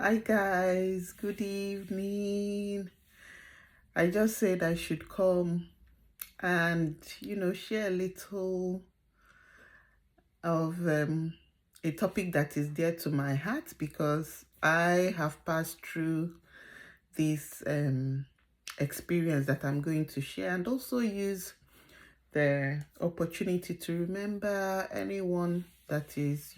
Hi guys, good evening. I just said I should come and share a little of a topic that is dear to my heart because I have passed through this experience that I'm going to share, and also use the opportunity to remember anyone that is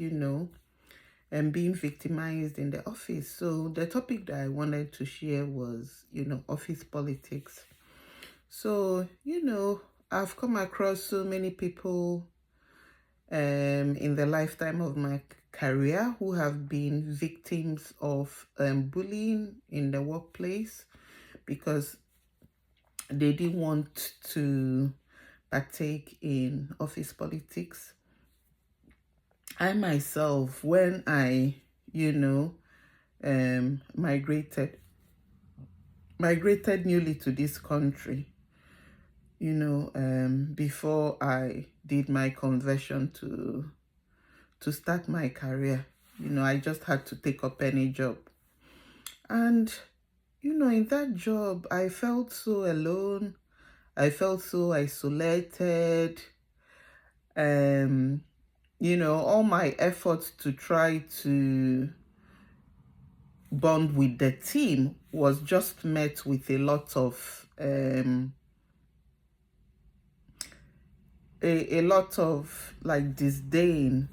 and being victimized in the office. So the topic that I wanted to share was, office politics. So, I've come across so many people in the lifetime of my career who have been victims of bullying in the workplace because they didn't want to partake in office politics. I myself, when I, migrated newly to this country, before I did my conversion to start my career. I just had to take up any job. And, in that job, I felt so alone. I felt so isolated. All my efforts to try to bond with the team was just met with a lot of a lot of like disdain,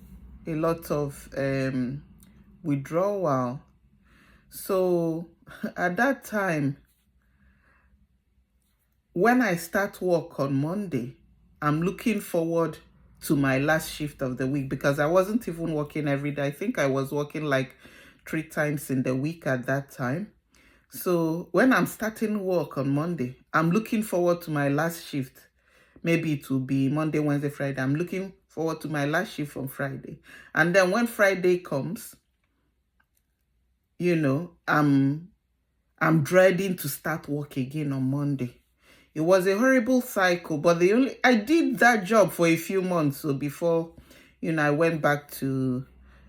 a lot of withdrawal. So at that time, when I start work on Monday, I'm looking forward to my last shift of the week because I wasn't even working every day. I think I was working like 3 times in the week at that time. So when I'm starting work on Monday, I'm looking forward to my last shift. Maybe it will be Monday, Wednesday, Friday. I'm looking forward to my last shift on Friday. And then when Friday comes, I'm dreading to start work again on Monday. It was a horrible cycle, but I did that job for a few months. So before, I went back to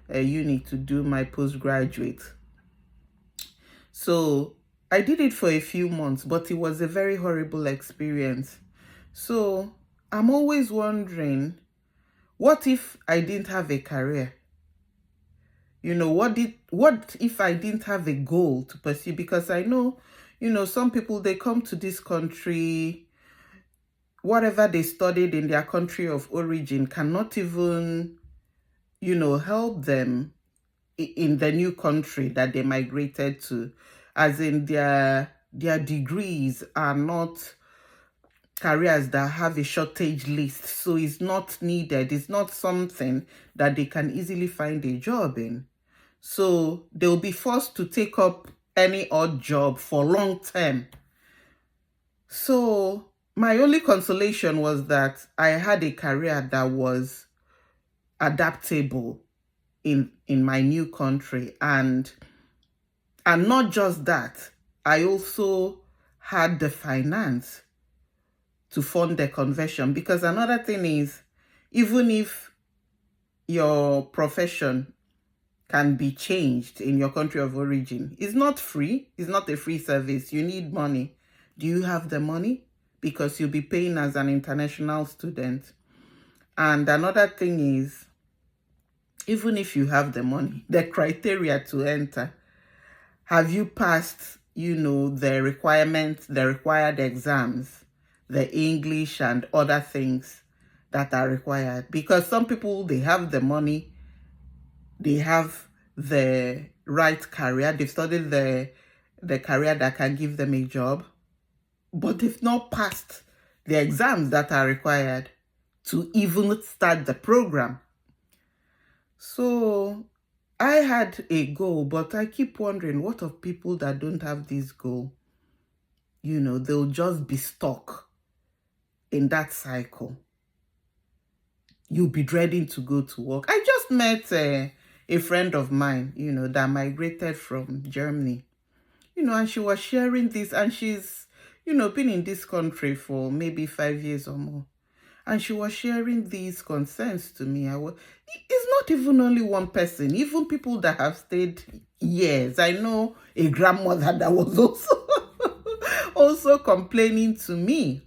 uni to do my postgraduate. So I did it for a few months, but it was a very horrible experience. So I'm always wondering, what if I didn't have a career? What if I didn't have a goal to pursue? Because I know, some people, they come to this country, whatever they studied in their country of origin cannot even, help them in the new country that they migrated to, as in their degrees are not careers that have a shortage list, so it's not needed. It's not something that they can easily find a job in, so they'll be forced to take up any odd job for long term. So my only consolation was that I had a career that was adaptable in my new country, and not just that, I also had the finance to fund the conversion. Because another thing is, even if your profession can be changed in your country of origin, it's not free. It's not a free service. You need money. Do you have the money? Because you'll be paying as an international student. And another thing is, even if you have the money, the criteria to enter, have you passed, the requirements, the required exams, the English and other things that are required? Because some people, they have the money, they have the right career, they've studied the career that can give them a job, but they've not passed the exams that are required to even start the program. So I had a goal, but I keep wondering, what of people that don't have this goal? They'll just be stuck in that cycle. You'll be dreading to go to work. I just met a friend of mine, that migrated from Germany, and she was sharing this, and she's, been in this country for maybe 5 years or more. And she was sharing these concerns to me. It's not even only one person, even people that have stayed years. I know a grandmother that was also complaining to me.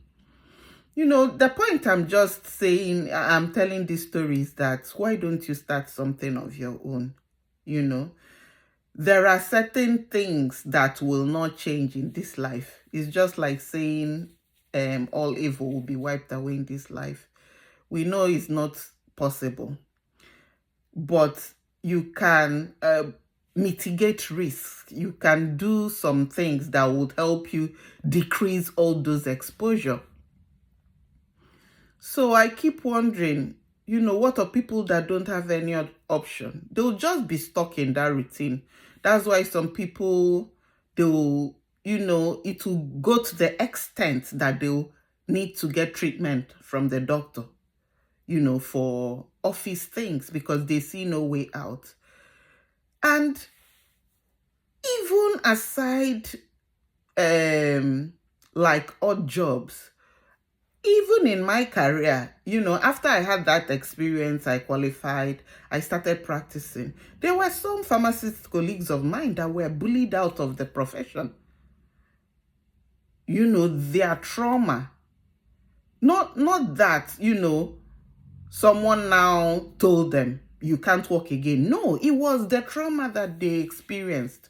The point I'm just saying, I'm telling this story is that why don't you start something of your own? There are certain things that will not change in this life. It's just like saying all evil will be wiped away in this life. We know it's not possible, but you can mitigate risks. You can do some things that would help you decrease all those exposure. So I keep wondering, what are people that don't have any option? They'll just be stuck in that routine. That's why some people, they'll, it will go to the extent that they'll need to get treatment from the doctor, for office things because they see no way out. And even aside, like odd jobs, even in my career, after I had that experience, I qualified, I started practicing. There were some pharmacist colleagues of mine that were bullied out of the profession. Their trauma. Not that, someone now told them, you can't work again. No, it was the trauma that they experienced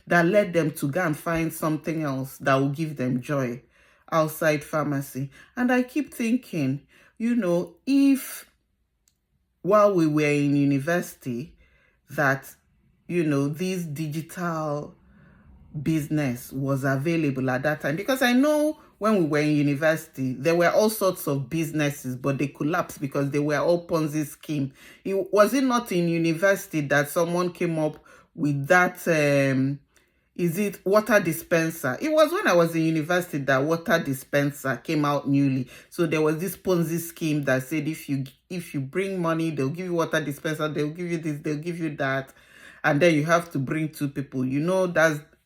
that led them to go and find something else that will give them joy outside pharmacy. And I keep thinking, if while we were in university that, this digital business was available at that time, because I know when we were in university, there were all sorts of businesses, but they collapsed because they were all Ponzi scheme. Was it not in university that someone came up with that, is it water dispenser? It was when I was in university that water dispenser came out newly. So there was this Ponzi scheme that said if you bring money, they'll give you water dispenser, they'll give you this, they'll give you that. And then you have to bring 2 people.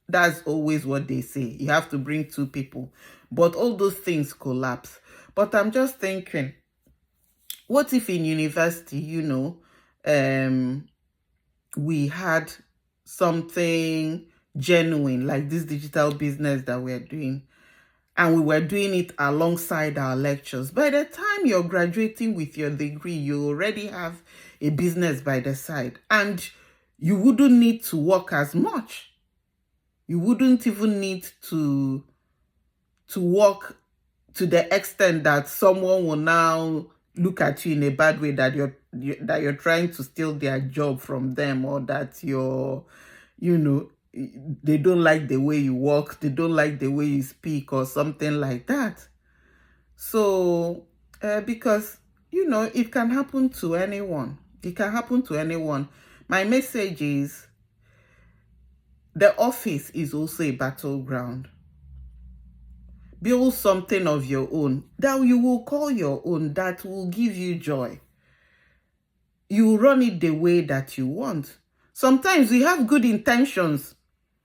That's always what they say. You have to bring 2 people. But all those things collapse. But I'm just thinking, what if in university, we had something genuine like this digital business that we're doing, and we were doing it alongside our lectures? By the time you're graduating with your degree, you already have a business by the side, and you wouldn't need to work as much. You wouldn't even need to work to the extent that someone will now look at you in a bad way, that you're trying to steal their job from them, or that they don't like the way you walk, they don't like the way you speak, or something like that. So, because, it can happen to anyone. It can happen to anyone. My message is, the office is also a battleground. Build something of your own that you will call your own, that will give you joy. You run it the way that you want. Sometimes we have good intentions.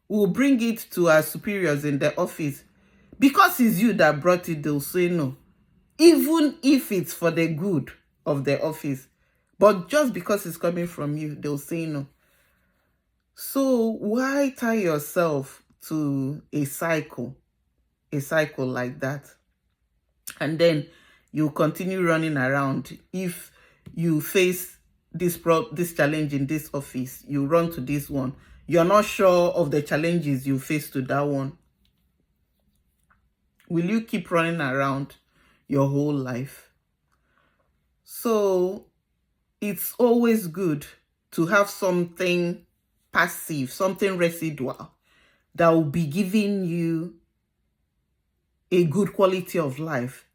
We'll bring it to our superiors in the office. Because it's you that brought it, they'll say no. Even if it's for the good of the office. But just because it's coming from you, they'll say no. So why tie yourself to a cycle like that? And then you continue running around. If you face this challenge in this office, you run to this one. You're not sure of the challenges you face to that one. Will you keep running around your whole life? So it's always good to have something passive, something residual that will be giving you a good quality of life,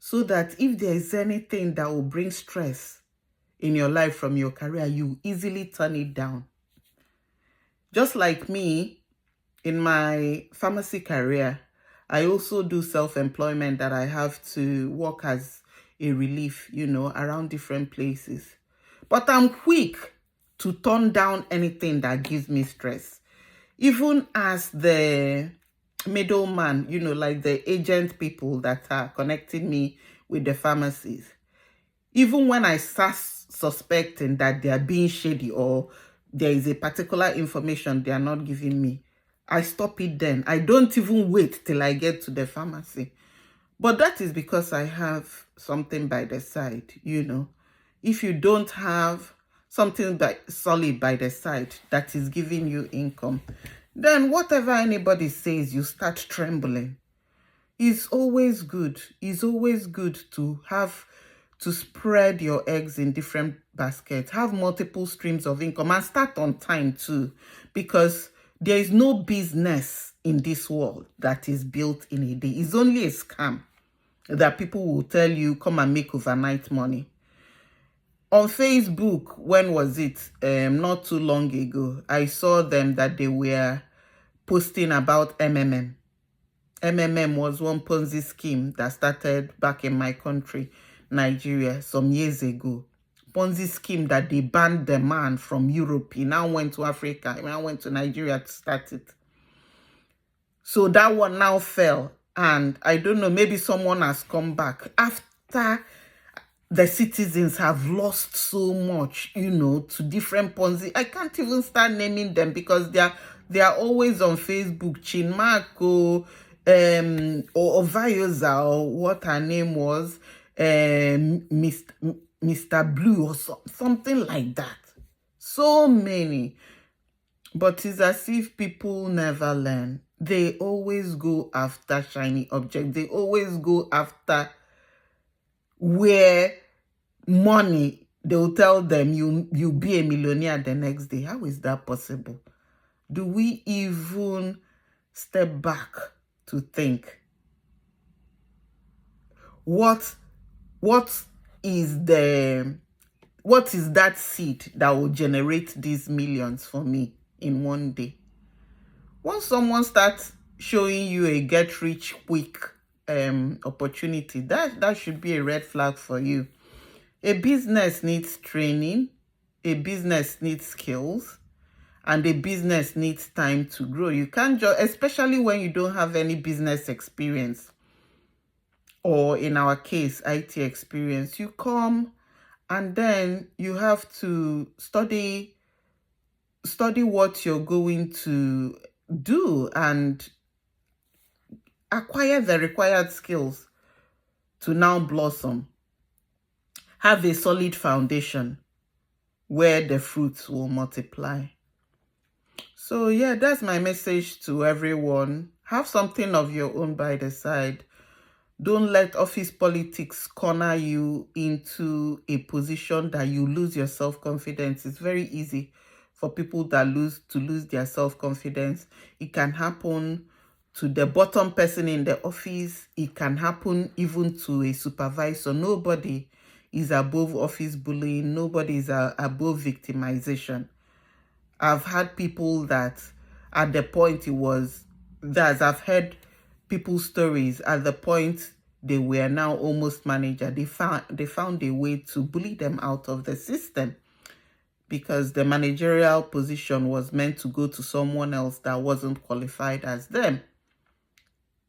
so that if there is anything that will bring stress in your life from your career, you easily turn it down. Just like me, in my pharmacy career, I also do self-employment that I have to work as a relief, around different places. But I'm quick to turn down anything that gives me stress. Even as the middleman, like the agent people that are connecting me with the pharmacies. Even when I start suspecting that they are being shady or there is a particular information they are not giving me, I stop it then. I don't even wait till I get to the pharmacy. But that is because I have something by the side, If you don't have something solid by the side that is giving you income, then whatever anybody says, you start trembling. It's always good. It's always good to spread your eggs in different baskets, have multiple streams of income, and start on time too, because there is no business in this world that is built in a day. It's only a scam that people will tell you, come and make overnight money. On Facebook, when was it? Not too long ago, I saw them that they were posting about MMM. MMM was one Ponzi scheme that started back in my country, Nigeria, some years ago. Ponzi scheme that they banned the man from Europe. He now went to Africa. He now went to Nigeria to start it. So that one now fell. And I don't know, maybe someone has come back after the citizens have lost so much, to different Ponzi. I can't even start naming them because they are always on Facebook. Chinmako, or Vayoza, or what her name was, Mr. Blue, or something like that. So many. But it's as if people never learn. They always go after shiny objects. They always go after where money, they'll tell them you'll be a millionaire the next day. How is that possible? Do we even step back to think what is that seed that will generate these millions for me in one day? Once someone starts showing you a get rich quick opportunity, that should be a red flag for you. A business needs training, a business needs skills, and a business needs time to grow. You can't just, especially when you don't have any business experience, or in our case, IT experience, you come and then you have to study what you're going to do and acquire the required skills to now blossom. Have a solid foundation where the fruits will multiply. So yeah, that's my message to everyone. Have something of your own by the side. Don't let office politics corner you into a position that you lose your self-confidence. It's very easy for people that lose their self-confidence. It can happen to the bottom person in the office. It can happen even to a supervisor. Nobody is above office bullying. Nobody is above victimization. I've had people that at the point I've heard people's stories at the point they were now almost manager. They found a way to bully them out of the system because the managerial position was meant to go to someone else that wasn't qualified as them.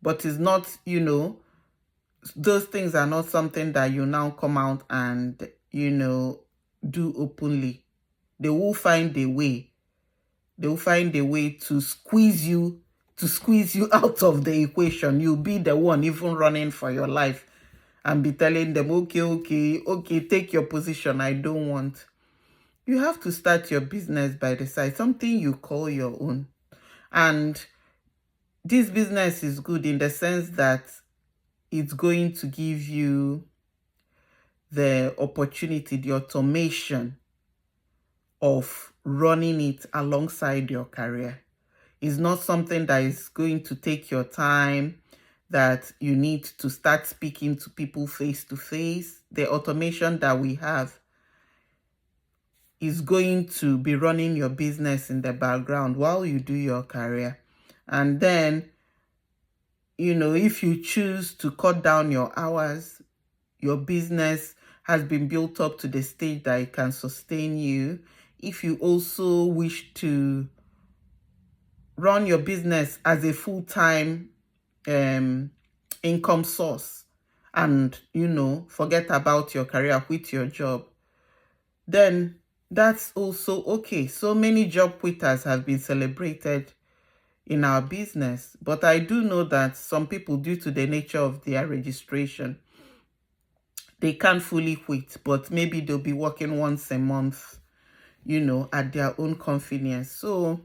But it's not, those things are not something that you now come out and, do openly. They will find a way. They will find a way to squeeze you out of the equation. You'll be the one even running for your life and be telling them, okay, take your position. I don't want. You have to start your business by the side, something you call your own. And this business is good in the sense that it's going to give you the opportunity, the automation of running it alongside your career. It's not something that is going to take your time, that you need to start speaking to people face to face. The automation that we have is going to be running your business in the background while you do your career. And then, if you choose to cut down your hours, your business has been built up to the stage that it can sustain you. If you also wish to run your business as a full-time income source and, forget about your career, quit your job, then that's also okay. So many job quitters have been celebrated in our business. But I do know that some people, due to the nature of their registration, they can't fully quit, but maybe they'll be working once a month, at their own convenience. So,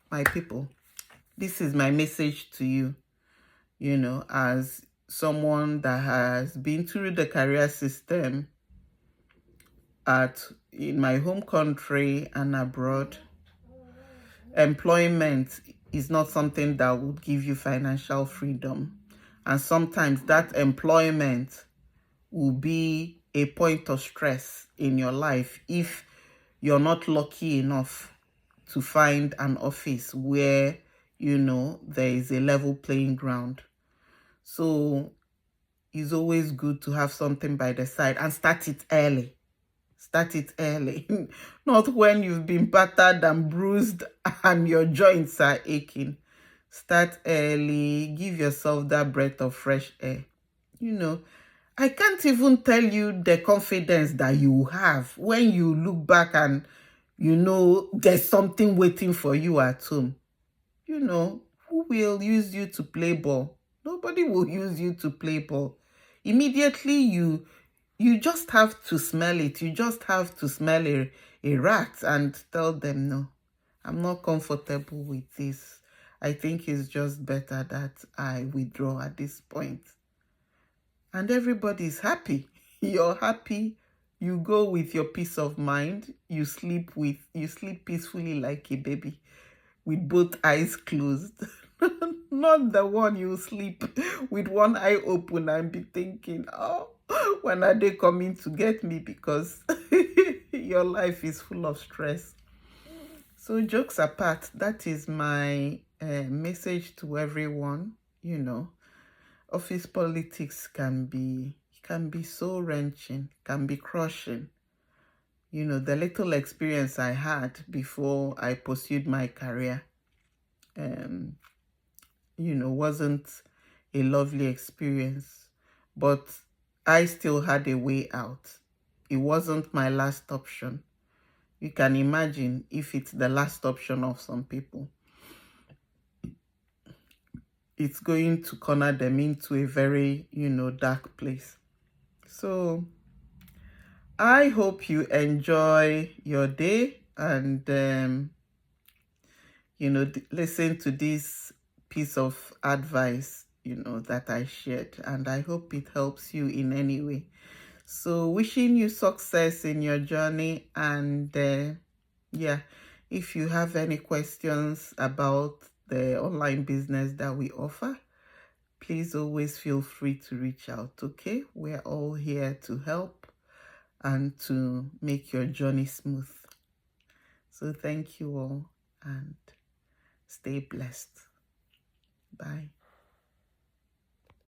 my people, this is my message to you, as someone that has been through the career system in my home country and abroad. Employment is not something that would give you financial freedom. And sometimes that employment will be a point of stress in your life if you're not lucky enough to find an office where, there is a level playing ground. So it's always good to have something by the side and start it early. Start it early, not when you've been battered and bruised and your joints are aching. Start early, give yourself that breath of fresh air. I can't even tell you the confidence that you have when you look back and there's something waiting for you at home. Who will use you to play ball? Nobody will use you to play ball. Immediately you just have to smell it. You just have to smell a rat and tell them, no, I'm not comfortable with this. I think it's just better that I withdraw at this point. And everybody's happy. You're happy. You go with your peace of mind. You sleep peacefully like a baby with both eyes closed. Not the one you sleep with one eye open and be thinking, oh, when are they coming to get me? Because your life is full of stress. So jokes apart, that is my message to everyone. Office politics can be so wrenching, can be crushing. The little experience I had before I pursued my career, wasn't a lovely experience, but I still had a way out. It wasn't my last option. You can imagine if it's the last option of some people, it's going to corner them into a very, dark place. So I hope you enjoy your day and, listen to this piece of advice, that I shared. And I hope it helps you in any way. So wishing you success in your journey. And if you have any questions about the online business that we offer, please always feel free to reach out, okay? We're all here to help and to make your journey smooth. So thank you all and stay blessed. Bye.